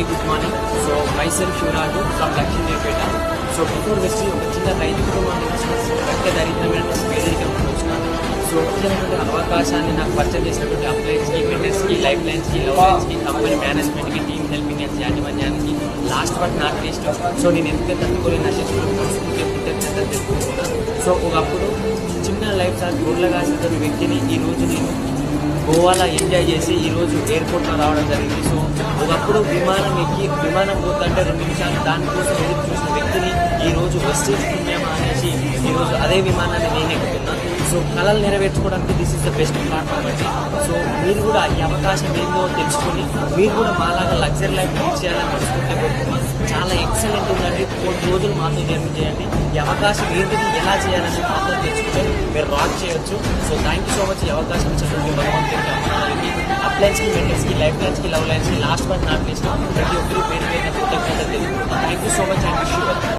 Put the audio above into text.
Very good morning. So my self Shivaraju from Lakshmidevipeta. So before west ఒక చిన్న రైతు కుటుంబాన్ని పెద్ద దరిద్రమైనటువంటి పేదరికం వచ్చినాను. సో వచ్చినటువంటి అవకాశాన్ని నాకు పరిచయం చేసినటువంటి అప్లైన్స్కి, మెంటర్స్కి, లైఫ్ లైన్స్కి, లవ్ లైన్స్కి, కంపెనీ మేనేజ్మెంట్కి, టీమ్ హెల్పింగ్ అండ్ యాజమాన్యానికి last but not least so నేను ఎంత తట్టుకోలేని నశించుకుని కృతజ్ఞతలు తెలుపుకుంటున్నాను. సో ఒకప్పుడు చిన్న లైఫ్ సార్ గొర్రెగా కాసినటువంటి వ్యక్తిని ఈరోజు నేను గోవాలో ఎంజాయ్ చేసి ఈరోజు ఎయిర్పోర్ట్లో రావడం జరిగింది. సో ఒకప్పుడు విమానం ఎక్కి విమానం పోతుంటే 2 నిమిషాలు దానికోసం ఎదురు చూసిన వ్యక్తిని ఈరోజు వెస్టేజ్ పుణ్యమా అనేసి ఈరోజు అదే విమానాన్ని నేను ఎక్కుతున్నాను. సో కళలు నెరవేర్చుకోవడానికి this is the best platform అండి. సో మీరు కూడా ఈ అవకాశం ఏందో తెలుసుకొని మీరు కూడా మాలాగా లగ్జరీ లైఫ్ లీడ్ చేయాలని తెలుసుకుంటే చాలా ఎక్సలెంట్ ఉందండి. 4 రోజులు మాతో జర్నీ చేయండి. ఈ అవకాశం ఏంటిది, ఎలా చేయాలని మాతో తెలుసుకుంటే మీరు రాక్ చేయొచ్చు. So thank you so much ఈ అవకాశం ఇచ్చినటువంటి భగవంతుడికి, అమ్మాయికి, అప్లైన్స్కి, మెంటర్స్కి, లైఫ్ లైన్స్కి, లవ్ లైన్స్కి, లాస్ట్ బట్ నాట్ లీస్ట్ ప్రతి ఒక్కరి పేరు మీద కృతజ్ఞతలు తెలుపుకుంటాం. Thank you so much and wish you well.